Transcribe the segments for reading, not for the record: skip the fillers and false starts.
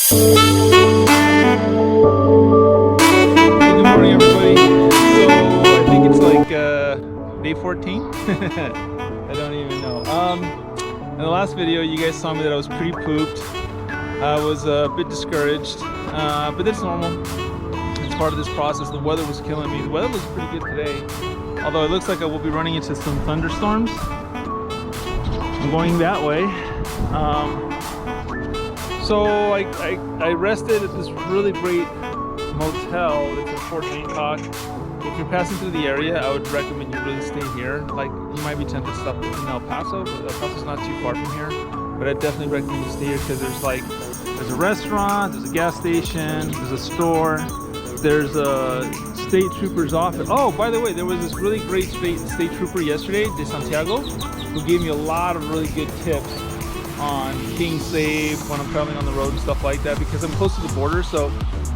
Good morning, everybody. So I think it's like day 14. I don't even know. In the last video, you guys saw me that I was pretty pooped. I was a bit discouraged, but that's normal. It's part of this process. The weather was killing me. The weather looks pretty good today, although it looks like I will be running into some thunderstorms. I'm going that way. So I rested at this really great motel. It's in Fort Hancock. If you're passing through the area, I would recommend you really stay here. Like, you might be tempted to stop in El Paso, but El Paso's not too far from here. But I definitely recommend you stay here because there's a restaurant, there's a gas station, there's a store, there's a state trooper's office. Oh, by the way, there was this really great state trooper yesterday, De Santiago, who gave me a lot of really good tips on being safe when I'm traveling on the road and stuff like that, because I'm close to the border, so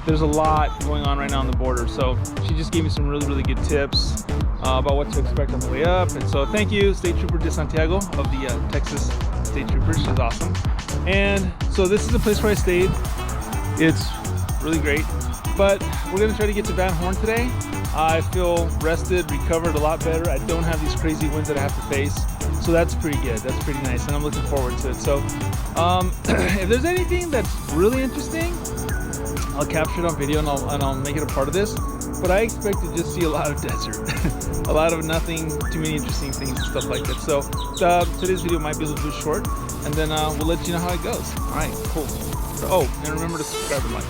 there's a lot going on right now on the border. So she just gave me some really good tips about what to expect on the way up. And so thank you, State Trooper De Santiago of the Texas State Troopers. She's awesome. And so this is the place where I stayed. It's really great, but we're gonna try to get to Van Horn today. I feel rested, recovered a lot better. I don't have these crazy winds that I have to face. So that's pretty good. That's pretty nice, and I'm looking forward to it. So if there's anything that's really interesting, I'll capture it on video and I'll make it a part of this. But I expect to just see a lot of desert, a lot of nothing, too many interesting things and stuff like that. So today's video might be a little bit short, and then we'll let you know how it goes. All right, cool. Oh, and remember to subscribe and like.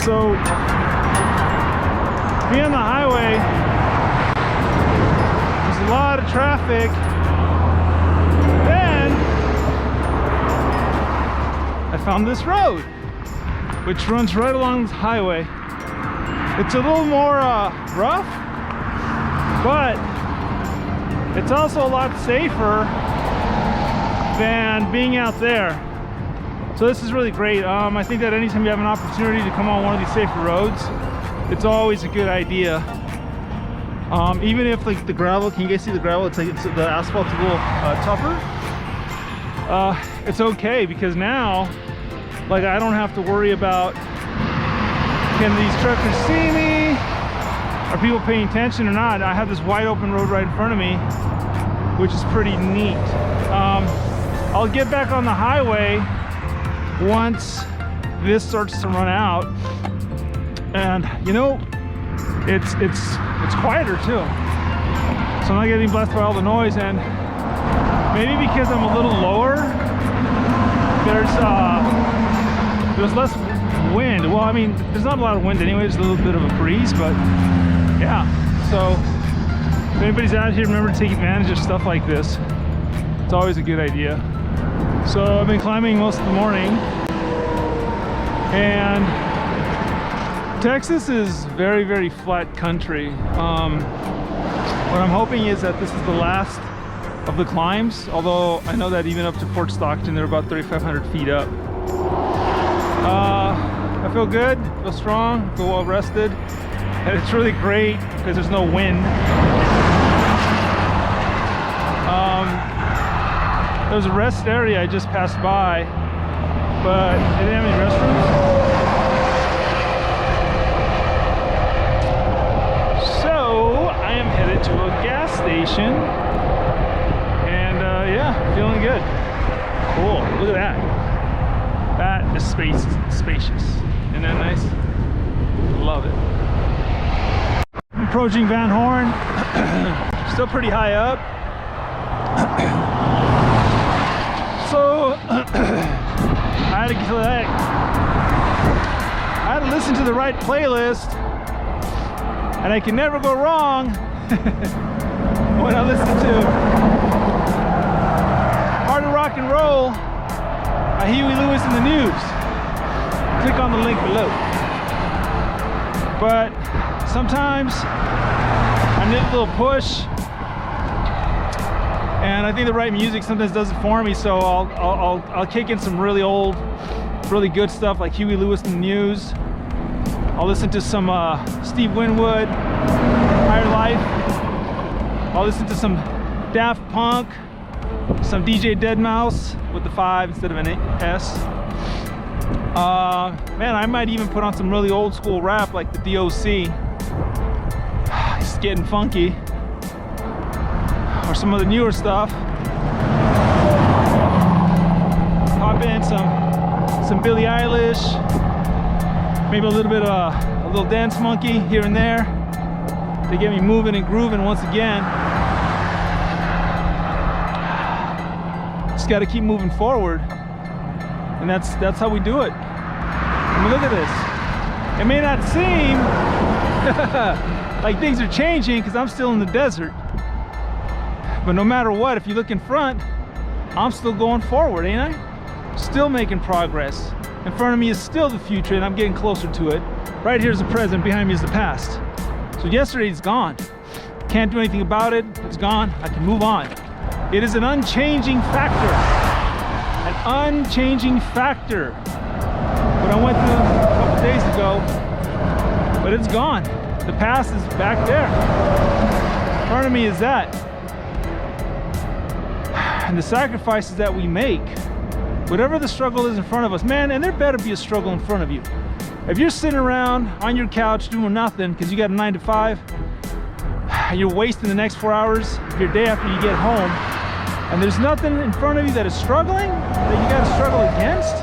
So, being on the highway, there's a lot of traffic. Then I found this road, which runs right along this highway. It's a little more rough, but it's also a lot safer than being out there. So this is really great. I think that anytime you have an opportunity to come on one of these safer roads, it's always a good idea. Even if like the gravel, can you guys see the gravel? It's the asphalt's a little tougher. It's okay because now, like, I don't have to worry about, can these truckers see me? Are people paying attention or not? I have this wide open road right in front of me, which is pretty neat. I'll get back on the highway once this starts to run out, and you know, it's quieter too, so I'm not getting blasted by all the noise. And maybe because I'm a little lower, there's less wind. Well, I mean, there's not a lot of wind anyway, there's a little bit of a breeze, but yeah. So if anybody's out here, remember to take advantage of stuff like this. It's always a good idea. So I've been climbing most of the morning, and Texas is very flat country. What I'm hoping is that this is the last of the climbs, although I know that even up to Fort Stockton they're about 3,500 feet up. I feel good, feel strong, feel well rested, and it's really great because there's no wind. There was a rest area I just passed by, but they didn't have any restrooms. So I am headed to a gas station, and yeah, feeling good. Cool, look at that. That is spacious. Isn't that nice? Love it. I'm approaching Van Horn. Still pretty high up. So I had to listen to the right playlist, and I can never go wrong when I listen to Hard to Rock and Roll by Huey Lewis and the News. Click on the link below. but sometimes I need a little push, and I think the right music sometimes does it for me. So I'll kick in some really old, really good stuff like Huey Lewis and the News. I'll listen to some Steve Winwood, Higher Life. I'll listen to some Daft Punk, some DJ Deadmau5 with the 5 instead of an S. Man, I might even put on some really old school rap like the DOC. It's getting funky. Or some of the newer stuff. Pop in some Billie Eilish. Maybe a little bit of a little Dance Monkey here and there to get me moving and grooving once again. Just got to keep moving forward, and that's how we do it. I mean, look at this. It may not seem like things are changing because I'm still in the desert, but no matter what, if you look in front, I'm still going forward, ain't I? Still making progress. In front of me is still the future, and I'm getting closer to it. Right here's the present, behind me is the past. So yesterday's gone. Can't do anything about it. It's gone. I can move on. It is an unchanging factor. An unchanging factor. What I went through a couple days ago, but it's gone. The past is back there. In front of me is that. And the sacrifices that we make, whatever the struggle is in front of us, man, and there better be a struggle in front of you. If you're sitting around on your couch doing nothing because you got a 9 to 5, and you're wasting the next 4 hours of your day after you get home, and there's nothing in front of you that is struggling, that you got to struggle against,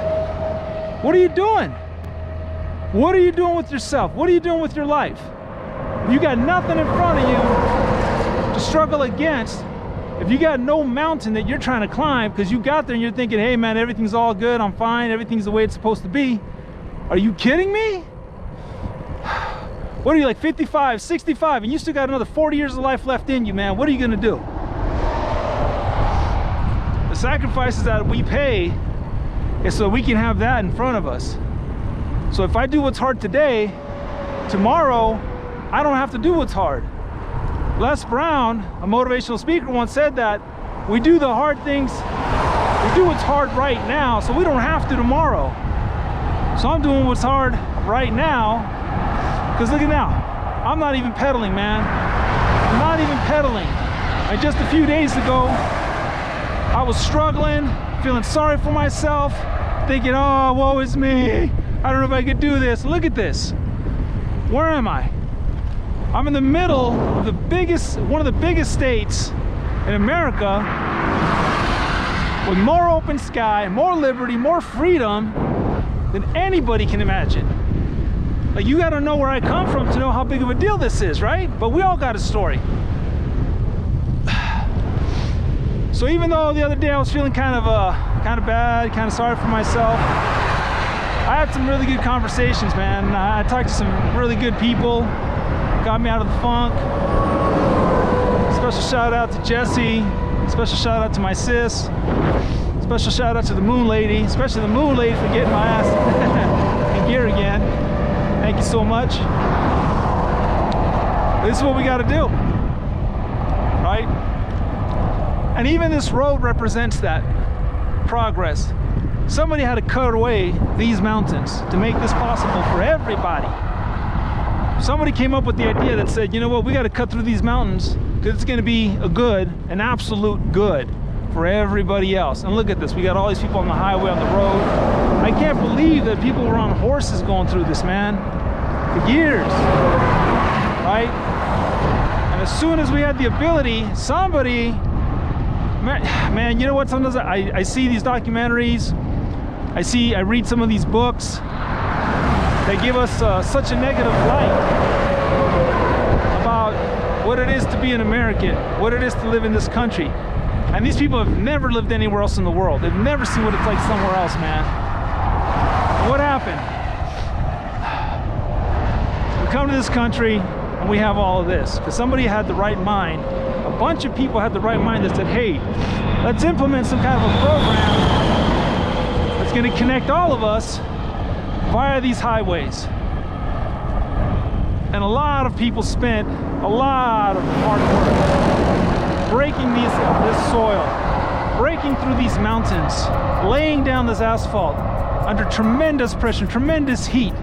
what are you doing? What are you doing with yourself? What are you doing with your life? If you got nothing in front of you to struggle against, if you got no mountain that you're trying to climb because you got there and you're thinking, hey man, everything's all good, I'm fine, everything's the way it's supposed to be, are you kidding me? What are you, like 55, 65, and you still got another 40 years of life left in you, man? What are you gonna do? The sacrifices that we pay is so we can have that in front of us. So if I do what's hard today, tomorrow, I don't have to do what's hard. Les Brown, a motivational speaker, once said that we do the hard things, we do what's hard right now, so we don't have to tomorrow. So I'm doing what's hard right now, because look at now, I'm not even pedaling, man. I'm not even pedaling. And just a few days ago, I was struggling, feeling sorry for myself, thinking, oh, woe is me. I don't know if I could do this. Look at this. Where am I? I'm in the middle of one of the biggest states in America, with more open sky, more liberty, more freedom than anybody can imagine. Like, you gotta know where I come from to know how big of a deal this is, right? But we all got a story. So even though the other day I was feeling kind of bad, kind of sorry for myself, I had some really good conversations, man. I talked to some really good people, got me out of the funk. Special shout out to Jesse, special shout out to my sis, special shout out to the Moon Lady, especially the Moon Lady for getting my ass in gear again. Thank you so much. This is what we got to do, right? And even this road represents that progress. Somebody had to cut away these mountains to make this possible for everybody. Somebody came up with the idea that said, you know what, we got to cut through these mountains because it's going to be an absolute good for everybody else. And look at this, we got all these people on the highway, on the road. I can't believe that people were on horses going through this, man, for years, right? And as soon as we had the ability, somebody, man, you know what, sometimes I see these documentaries, I read some of these books that give us such a negative light about what it is to be an American, what it is to live in this country. And these people have never lived anywhere else in the world. They've never seen what it's like somewhere else, man. And what happened? We come to this country and we have all of this because somebody had the right mind. A bunch of people had the right mind that said, hey, let's implement some kind of a program that's going to connect all of us via these highways. And a lot of people spent a lot of hard work breaking this soil, breaking through these mountains, laying down this asphalt under tremendous pressure, tremendous heat.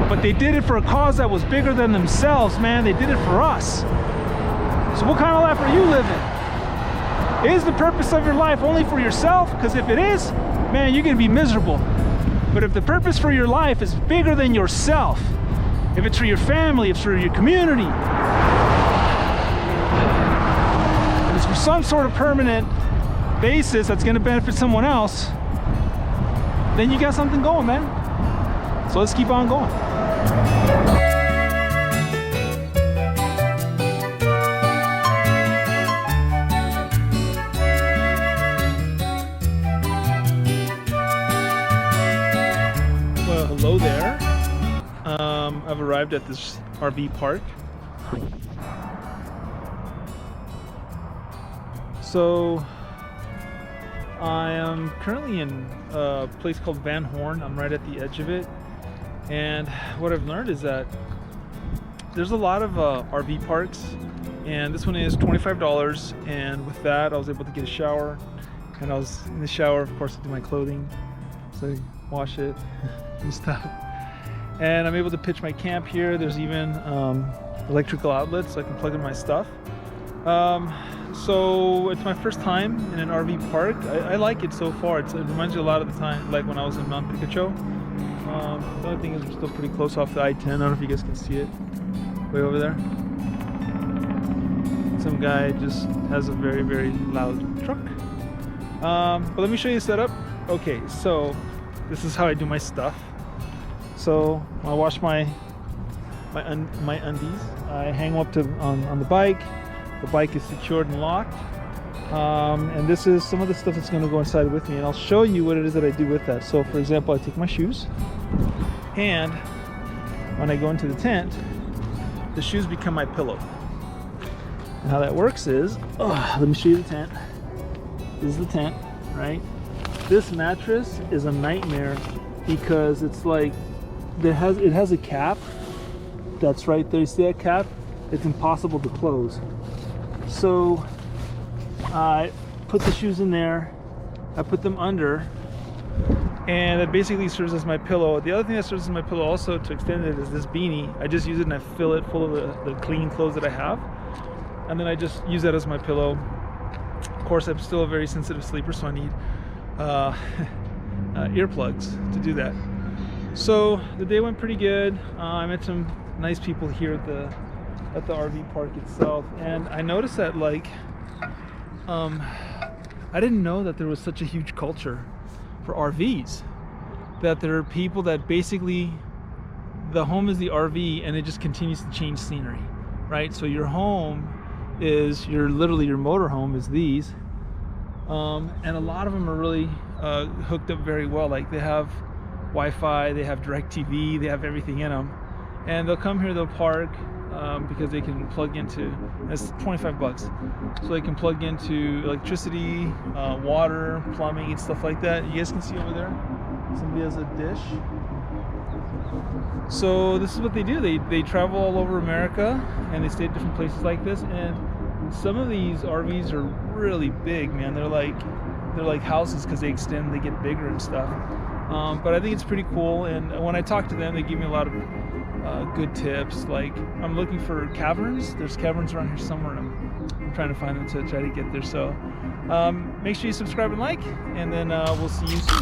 But they did it for a cause that was bigger than themselves, man. They did it for us. So what kind of life are you living? Is the purpose of your life only for yourself? Because if it is, man, you're gonna be miserable. But if the purpose for your life is bigger than yourself, if it's for your family, if it's for your community, if it's for some sort of permanent basis that's gonna benefit someone else, then you got something going, man. So let's keep on going. Well, hello there. I've arrived at this RV park. So I am currently in a place called Van Horn. I'm right at the edge of it. And what I've learned is that there's a lot of RV parks, and this one is $25. And with that, I was able to get a shower. And I was in the shower, of course, to do my clothing, so I wash it and stuff. And I'm able to pitch my camp here. There's even electrical outlets, so I can plug in my stuff. So it's my first time in an RV park. I like it so far. It reminds me a lot of the time, like when I was in Mount Picacho. The only thing is we're still pretty close off the I-10. I don't know if you guys can see it way over there. Some guy just has a very, very loud truck. But let me show you the setup. Okay, so this is how I do my stuff. So I wash my undies. I hang them up on the bike. The bike is secured and locked. And this is some of the stuff that's going to go inside with me, and I'll show you what it is that I do with that. So for example, I take my shoes, and when I go into the tent, the shoes become my pillow. And how that works is, let me show you the tent. This is the tent, right? This mattress is a nightmare because it's like it has a cap that's right there. You see that cap? It's impossible to close. So I put the shoes in there, I put them under, and it basically serves as my pillow. The other thing that serves as my pillow also to extend it is this beanie. I just use it and I fill it full of the clean clothes that I have, and then I just use that as my pillow. Of course, I'm still a very sensitive sleeper, so I need earplugs to do that. So the day went pretty good. I met some nice people here at the RV park itself, and I noticed that I didn't know that there was such a huge culture for RVs, that there are people that basically the home is the RV and it just continues to change scenery, right? So your home is literally your motor home is these, and a lot of them are really hooked up very well. Like they have Wi-Fi, they have DirecTV, they have everything in them, and they'll come here, they'll park because they can plug into, it's $25, so they can plug into electricity, water, plumbing, and stuff like that. You guys can see over there, somebody has a dish. So this is what they do. They travel all over America and they stay at different places like this, and some of these RVs are really big, man. They're like houses because they extend, they get bigger and stuff. But I think it's pretty cool, and when I talk to them, they give me a lot of good tips. Like, I'm looking for caverns. There's caverns around here somewhere, and I'm trying to find them to try to get there. So make sure you subscribe and like, and then we'll see you soon.